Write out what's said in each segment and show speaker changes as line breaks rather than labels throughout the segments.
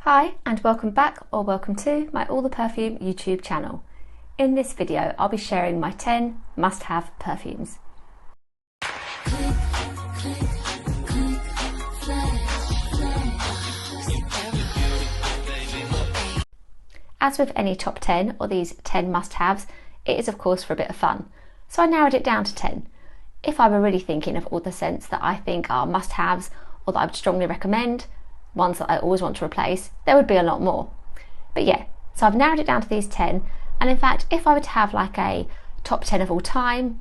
Hi and welcome back or welcome to my All the Perfume YouTube channel. In this video I'll be sharing my 10 must-have perfumes. As with any top 10 or these 10 must-haves, it is of course for a bit of fun. So I narrowed it down to 10. If I were really thinking of all the scents that I think are must-haves or that I would strongly recommend, ones that I always want to replace, there would be a lot more. But yeah, so I've narrowed it down to these 10, and in fact if I were to have like a top 10 of all time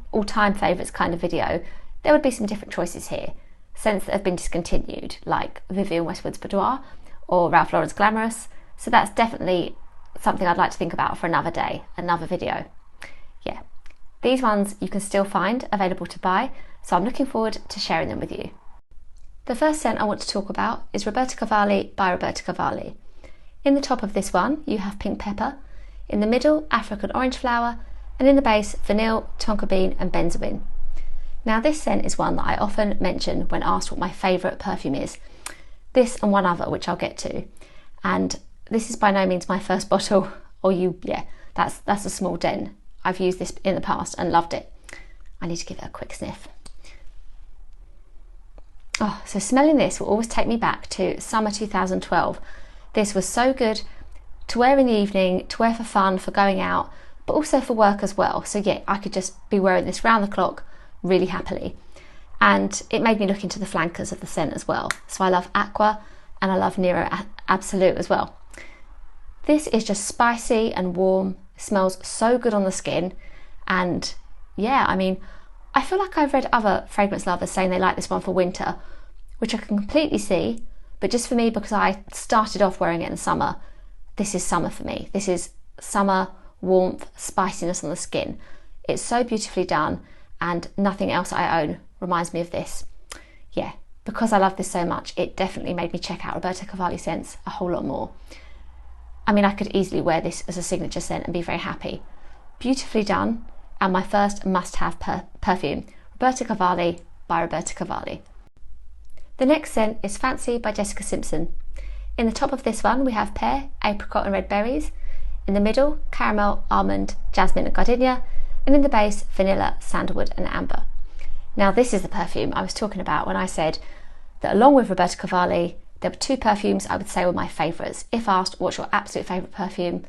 favourites kind of video, there would be some different choices here. Scents that have been discontinued, like Vivienne Westwood's Boudoir or Ralph Lauren's Glamorous, so that's definitely something I'd like to think about for another day, another video. Yeah, these ones you can still find available to buy, so I'm looking forward to sharing them with you. The first scent I want to talk about is Roberto Cavalli by Roberto Cavalli. In the top of this one you have pink pepper, in the middle African orange flower, and in the base vanille, tonka bean and benzoin. Now this scent is one that I often mention when asked what my favourite perfume is. This and one other which I'll get to. And this is by no means my first bottle, that's a small den. I've used this in the past and loved it. I need to give it a quick sniff. Oh, so smelling this will always take me back to summer 2012. This was so good to wear in the evening, to wear for fun, for going out, but also for work as well. So yeah, I could just be wearing this round the clock really happily. And it made me look into the flankers of the scent as well. So I love Aqua and I love Nero Absolute as well. This is just spicy and warm, smells so good on the skin, and yeah, I mean, I feel like I've read other fragrance lovers saying they like this one for winter, which I can completely see, but just for me, because I started off wearing it in summer, this is summer for me. This is summer warmth, spiciness on the skin. It's so beautifully done, and nothing else I own reminds me of this. Yeah, because I love this so much, it definitely made me check out Roberto Cavalli scents a whole lot more. I mean, I could easily wear this as a signature scent and be very happy. Beautifully done, and my first must-have perfume, Roberto Cavalli by Roberto Cavalli. The next scent is Fancy by Jessica Simpson. In the top of this one we have pear, apricot and red berries. In the middle, caramel, almond, jasmine and gardenia. And in the base, vanilla, sandalwood and amber. Now this is the perfume I was talking about when I said that along with Roberto Cavalli, there were two perfumes I would say were my favourites. If asked what's your absolute favourite perfume,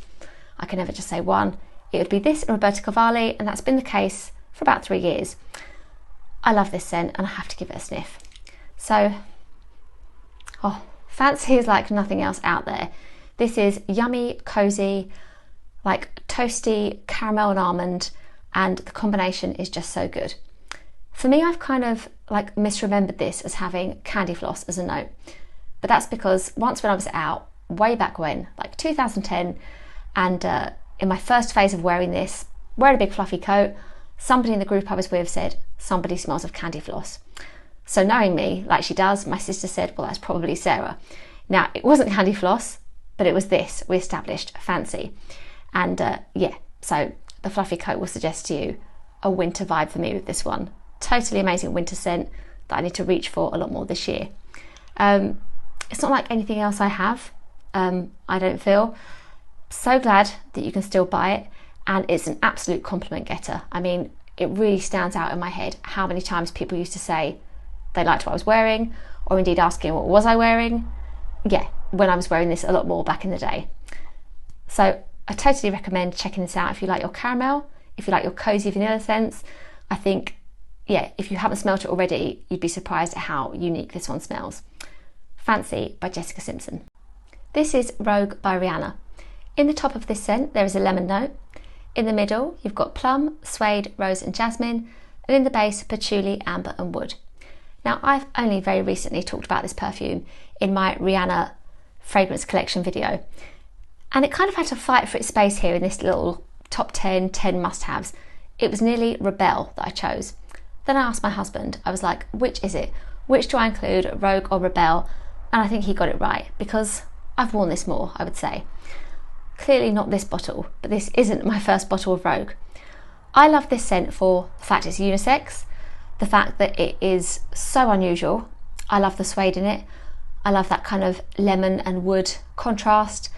I can never just say one. It would be this and Roberto Cavalli, and that's been the case for about 3 years. I love this scent and I have to give it a sniff. So, Fancy is like nothing else out there. This is yummy, cosy, like toasty caramel and almond, and the combination is just so good. For me, I've kind of like misremembered this as having candy floss as a note, but that's because once when I was out, way back when, like 2010, and in my first phase of wearing this, wearing a big fluffy coat, somebody in the group I was with said, somebody smells of candy floss. So knowing me, like she does, my sister said, well, that's probably Sarah. Now, it wasn't candy floss, but it was this, we established, Fancy. And yeah, so the fluffy coat will suggest to you a winter vibe for me with this one. Totally amazing winter scent that I need to reach for a lot more this year. It's not like anything else I have, I don't feel. So glad that you can still buy it, and it's an absolute compliment getter. I mean, it really stands out in my head how many times people used to say they liked what I was wearing, or indeed asking what was I wearing. Yeah, when I was wearing this a lot more back in the day. So I totally recommend checking this out if you like your caramel, if you like your cozy vanilla scents. I think, yeah, if you haven't smelt it already, you'd be surprised at how unique this one smells. Fancy by Jessica Simpson. This is Rogue by Rihanna. In the top of this scent there is a lemon note. In the middle you've got plum, suede, rose and jasmine, and in the base patchouli, amber and wood. Now I've only very recently talked about this perfume in my Rihanna fragrance collection video, and it kind of had to fight for its space here in this little top 10 must-haves. It was nearly Rebelle that I chose. Then I asked my husband, I was like, which is it? Which do I include, Rogue or Rebelle? And I think he got it right, because I've worn this more, I would say. Clearly not this bottle, but this isn't my first bottle of Rogue. I love this scent for the fact it's unisex, the fact that it is so unusual. I love the suede in it. I love that kind of lemon and wood contrast,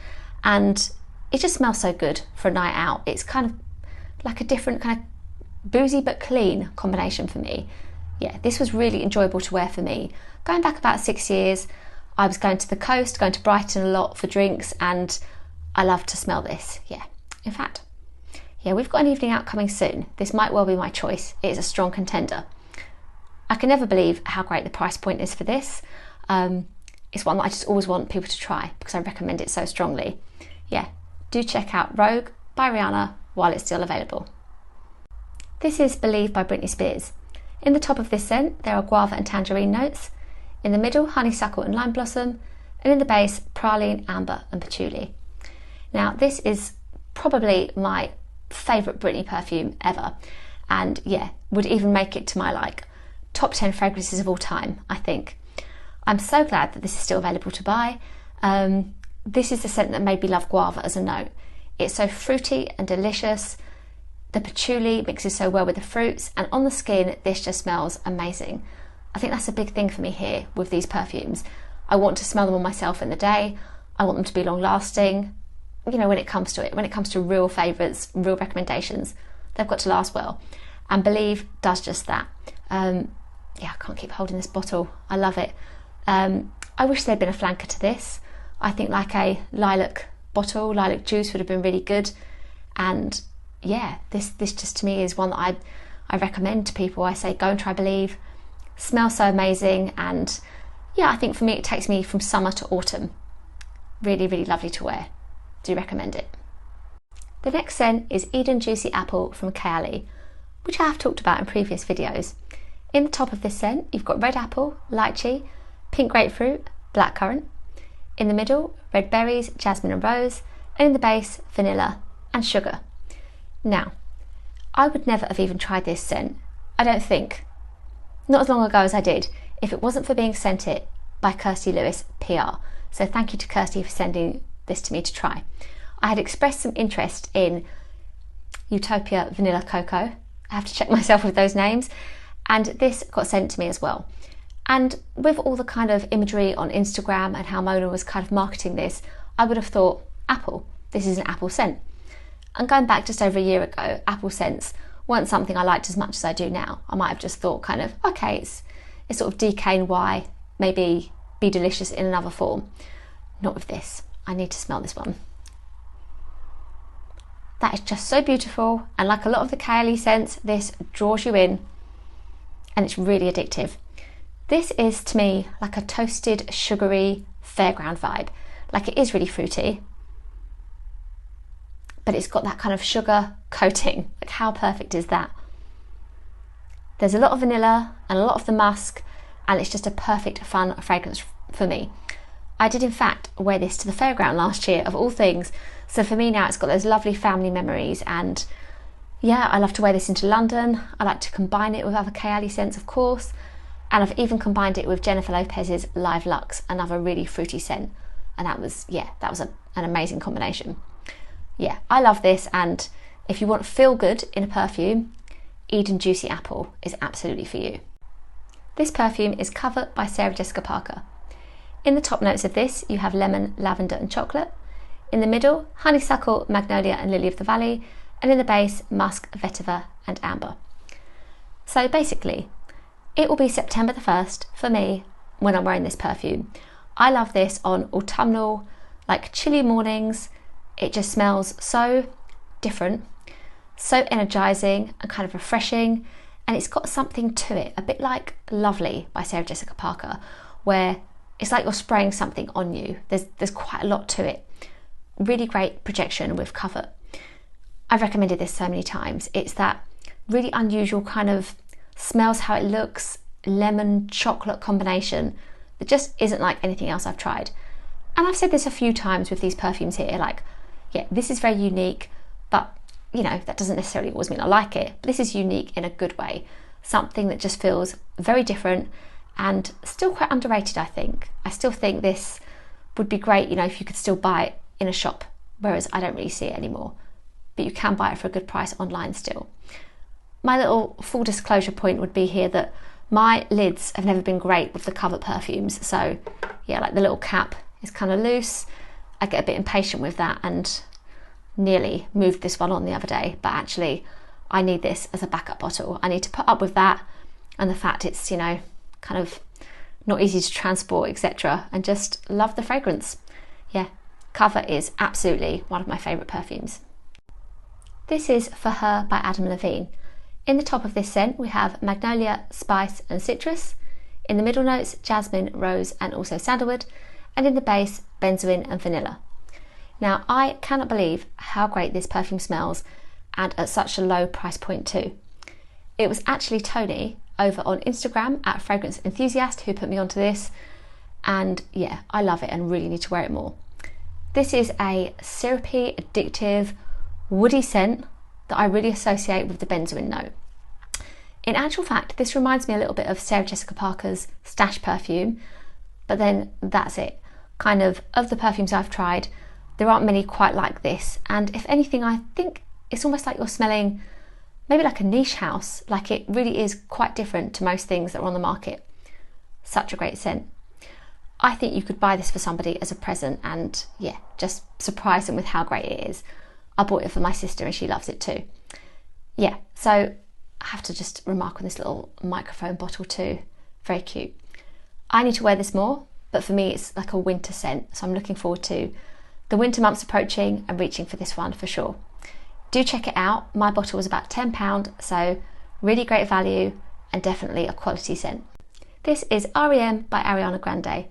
and it just smells so good for a night out. It's kind of like a different kind of boozy but clean combination for me. Yeah, this was really enjoyable to wear for me. Going back about 6 years, I was going to the coast, going to Brighton a lot for drinks, and I love to smell this. Yeah, in fact, yeah, we've got an evening out coming soon. This might well be my choice. It is a strong contender. I can never believe how great the price point is for this. It's one that I just always want people to try because I recommend it so strongly. Yeah, do check out Rogue by Rihanna while it's still available. This is Believe by Britney Spears. In the top of this scent, there are guava and tangerine notes. In the middle, honeysuckle and lime blossom. And in the base, praline, amber and patchouli. Now, this is probably my favourite Britney perfume ever. And yeah, would even make it to my top 10 fragrances of all time, I think. I'm so glad that this is still available to buy. This is the scent that made me love guava as a note. It's so fruity and delicious. The patchouli mixes so well with the fruits, and on the skin, this just smells amazing. I think that's a big thing for me here with these perfumes. I want to smell them on myself in the day. I want them to be long lasting. You know, when it comes to it, when it comes to real favourites, real recommendations, they've got to last well. And Believe does just that. Yeah, I can't keep holding this bottle. I love it. I wish there'd been a flanker to this. I think like a lilac bottle, lilac juice would have been really good. And yeah, this just to me is one that I recommend to people. I say go and try Believe. Smells so amazing, and yeah, I think for me it takes me from summer to autumn. Really, really lovely to wear. Do recommend it. The next scent is Eden Juicy Apple from Kayali, which I have talked about in previous videos. In the top of this scent, you've got red apple, lychee, pink grapefruit, blackcurrant. In the middle, red berries, jasmine and rose, and in the base, vanilla and sugar. Now, I would never have even tried this scent, I don't think. Not as long ago as I did, if it wasn't for being sent it by Kirsty Lewis PR. So thank you to Kirsty for sending this to me to try. I had expressed some interest in Utopia Vanilla Cocoa. I have to check myself with those names. And this got sent to me as well. And with all the kind of imagery on Instagram and how Mona was kind of marketing this, I would have thought, apple, this is an apple scent. And going back just over a year ago, apple scents weren't something I liked as much as I do now. I might have just thought kind of, okay, it's sort of DKNY, maybe be delicious in another form. Not with this. I need to smell this one. That is just so beautiful, and like a lot of the Kayali scents, this draws you in and it's really addictive. This is to me like a toasted, sugary fairground vibe. Like it is really fruity, but it's got that kind of sugar coating. Like how perfect is that? There's a lot of vanilla and a lot of the musk, and it's just a perfect fun fragrance for me. I did in fact wear this to the fairground last year, of all things. So for me now it's got those lovely family memories, and yeah, I love to wear this into London. I like to combine it with other Kayali scents, of course. And I've even combined it with Jennifer Lopez's Live Luxe, another really fruity scent. And that was an amazing combination. Yeah, I love this, and if you want feel good in a perfume, Eden Juicy Apple is absolutely for you. This perfume is Covet by Sarah Jessica Parker. In the top notes of this, you have lemon, lavender and chocolate. In the middle, honeysuckle, magnolia and lily of the valley. And in the base, musk, vetiver and amber. So basically, it will be September the 1st for me when I'm wearing this perfume. I love this on autumnal, like chilly mornings. It just smells so different, so energizing and kind of refreshing, and it's got something to it, a bit like Lovely by Sarah Jessica Parker, where it's like you're spraying something on you. There's quite a lot to it. Really great projection with Covet. I've recommended this so many times. It's that really unusual kind of smells how it looks, lemon chocolate combination that just isn't like anything else I've tried. And I've said this a few times with these perfumes here, like, yeah, this is very unique, but you know, that doesn't necessarily always mean I like it. But this is unique in a good way. Something that just feels very different and still quite underrated, I think. I still think this would be great, you know, if you could still buy it in a shop, whereas I don't really see it anymore. But you can buy it for a good price online still. My little full disclosure point would be here that My lids have never been great with the Covet perfumes, so yeah, like the little cap is kind of loose. I get a bit impatient with that and nearly moved this one on the other day, but actually I need this as a backup bottle. I need to put up with that and the fact it's, you know, kind of not easy to transport, etc., and just love the fragrance. Yeah, Covet is absolutely one of my favourite perfumes. This is For Her by Adam Levine. In the top of this scent we have magnolia, spice and citrus. In the middle notes, jasmine, rose and also sandalwood. And in the base, benzoin and vanilla. Now, I cannot believe how great this perfume smells, and at such a low price point too. It was actually Tony over on Instagram at Fragrance Enthusiast who put me onto this, and yeah, I love it and really need to wear it more. This is a syrupy, addictive, woody scent that I really associate with the benzoin note. In actual fact, this reminds me a little bit of Sarah Jessica Parker's Stash perfume, but then that's it. Kind of the perfumes I've tried, there aren't many quite like this, and if anything, I think it's almost like you're smelling maybe like a niche house. Like, it really is quite different to most things that are on the market. Such a great scent. I think you could buy this for somebody as a present and yeah, just surprise them with how great it is. I bought it for my sister and she loves it too. Yeah, so I have to just remark on this little microphone bottle too. Very cute. I need to wear this more, but for me it's like a winter scent, so I'm looking forward to the winter months approaching and reaching for this one for sure. Do check it out. My bottle was about £10, so really great value and definitely a quality scent. This is R.E.M. by Ariana Grande.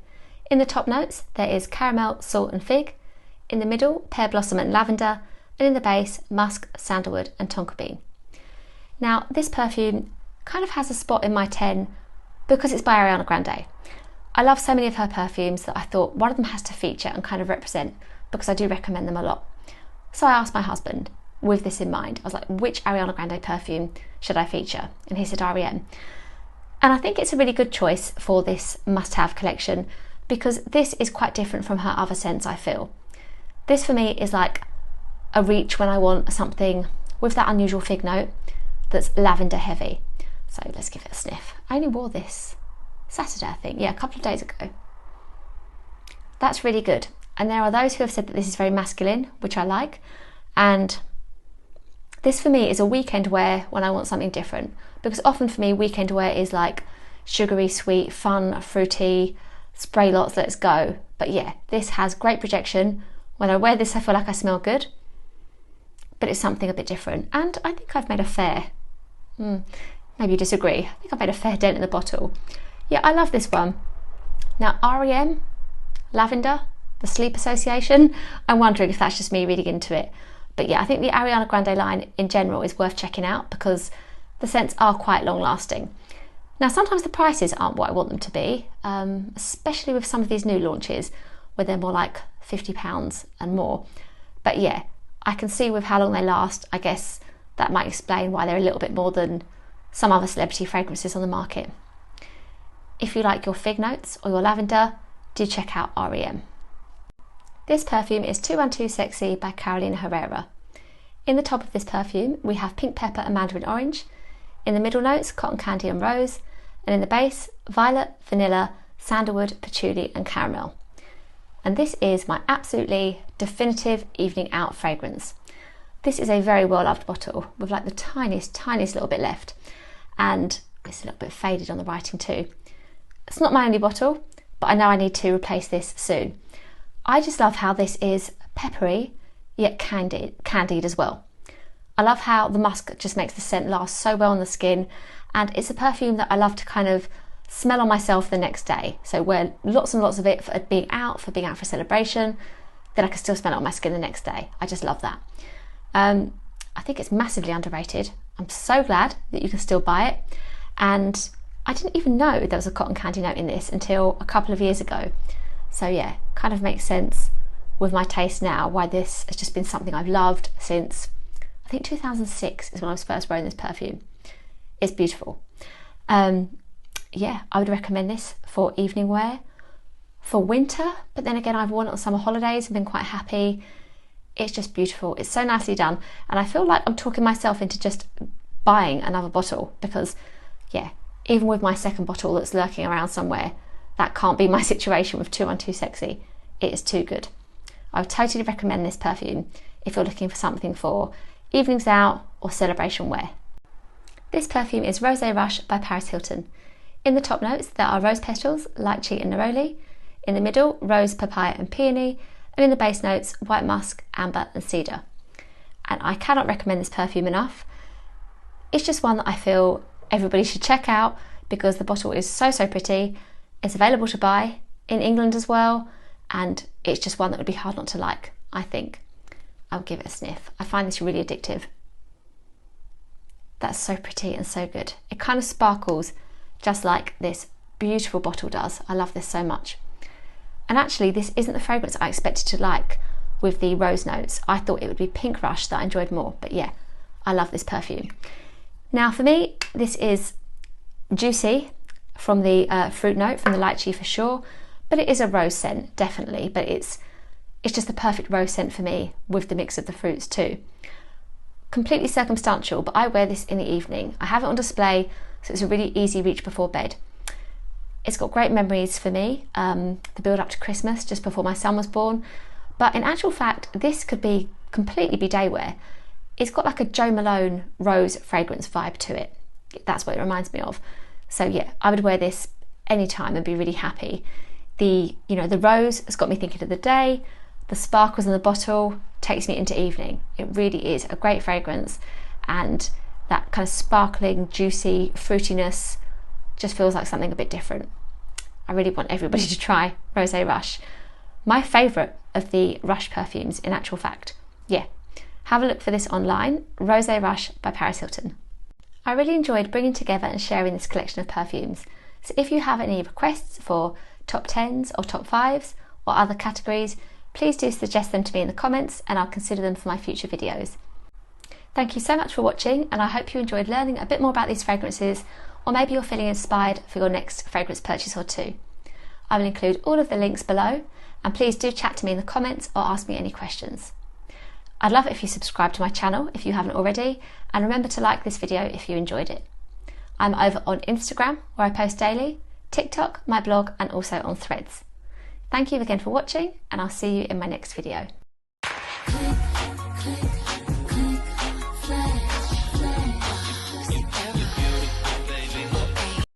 In the top notes there is caramel, salt and fig. In the middle, pear blossom and lavender. And in the base, musk, sandalwood and tonka bean. Now, this perfume kind of has a spot in my 10 because it's by Ariana Grande. I love so many of her perfumes that I thought one of them has to feature and kind of represent, because I do recommend them a lot. So I asked my husband with this in mind. I was like, which Ariana Grande perfume should I feature? And he said R.E.M. And I think it's a really good choice for this must-have collection because this is quite different from her other scents, I feel. This for me is like a reach when I want something with that unusual fig note that's lavender heavy. So let's give it a sniff. I only wore this Saturday, I think. Yeah, a couple of days ago. That's really good. And there are those who have said that this is very masculine, which I like. And this for me is a weekend wear when I want something different. Because often for me, weekend wear is like sugary, sweet, fun, fruity, spray lots, let's go. But yeah, this has great projection. When I wear this, I feel like I smell good. But it's something a bit different. And I think I've made a fair, maybe you disagree, I think I've made a fair dent in the bottle. Yeah, I love this one. Now, R.E.M, lavender, the sleep association, I'm wondering if that's just me reading into it. But yeah, I think the Ariana Grande line in general is worth checking out because the scents are quite long lasting. Now, sometimes the prices aren't what I want them to be, especially with some of these new launches where they're more like £50 and more. But yeah, I can see with how long they last, I guess that might explain why they're a little bit more than some other celebrity fragrances on the market. If you like your fig notes or your lavender, do check out R.E.M. This perfume is 212 Sexy by Kayali Herrera. In the top of this perfume, we have pink pepper and mandarin orange. In the middle notes, cotton candy and rose. And in the base, violet, vanilla, sandalwood, patchouli and caramel. And this is my absolutely definitive evening out fragrance. This is a very well loved bottle with like the tiniest little bit left. And it's a little bit faded on the writing too. It's not my only bottle, but I know I need to replace this soon. I just love how this is peppery, yet candied as well. I love how the musk just makes the scent last so well on the skin, and it's a perfume that I love to kind of smell on myself the next day. So wear lots and lots of it for being out for a celebration, then I can still smell it on my skin the next day. I just love that. I think it's massively underrated. I'm so glad that you can still buy it. And I didn't even know there was a cotton candy note in this until a couple of years ago. So yeah, kind of makes sense with my taste now why this has just been something I've loved since, I think 2006 is when I was first wearing this perfume. It's beautiful. Yeah, I would recommend this for evening wear, for winter, but then again I've worn it on summer holidays and been quite happy. It's just beautiful. It's so nicely done, and I feel like I'm talking myself into just buying another bottle because yeah, even with my second bottle that's lurking around somewhere, that can't be my situation with 212 Sexy. It is too good. I would totally recommend this perfume if you're looking for something for evenings out or celebration wear. This perfume is Rosé Rush by Paris Hilton. In the top notes there are rose petals, lychee and neroli. In the middle, rose, papaya and peony. And in the base notes, white musk, amber and cedar. And I cannot recommend this perfume enough. It's just one that I feel everybody should check out because the bottle is so pretty. It's available to buy in England as well, and it's just one that would be hard not to like, I think. I'll give it a sniff. I find this really addictive. That's so pretty and so good. It kind of sparkles just like this beautiful bottle does. I love this so much. And actually this isn't the fragrance I expected to like with the rose notes. I thought it would be Pink Rush that I enjoyed more, but yeah, I love this perfume. Now for me, this is juicy from the fruit note, from the lychee for sure, but it is a rose scent, definitely, but it's just the perfect rose scent for me with the mix of the fruits too. Completely circumstantial, but I wear this in the evening. I have it on display, so it's a really easy reach before bed. It's got great memories for me, the build up to Christmas, just before my son was born, but in actual fact, this could be completely be day wear. It's got like a Jo Malone rose fragrance vibe to it. That's what it reminds me of. So yeah, I would wear this anytime and be really happy. The rose has got me thinking of the day. The sparkles in the bottle takes me into evening. It really is a great fragrance, and that kind of sparkling, juicy fruitiness just feels like something a bit different. I really want everybody to try Rosé Rush. My favourite of the Rush perfumes, in actual fact. Yeah, have a look for this online, Rosé Rush by Paris Hilton. I really enjoyed bringing together and sharing this collection of perfumes. So if you have any requests for top 10s or top 5s or other categories, please do suggest them to me in the comments and I'll consider them for my future videos. Thank you so much for watching, and I hope you enjoyed learning a bit more about these fragrances, or maybe you're feeling inspired for your next fragrance purchase or two. I will include all of the links below, and please do chat to me in the comments or ask me any questions. I'd love it if you subscribe to my channel if you haven't already, and remember to like this video if you enjoyed it. I'm over on Instagram where I post daily, TikTok, my blog and also on Threads. Thank you again for watching, and I'll see you in my next video. Click, click.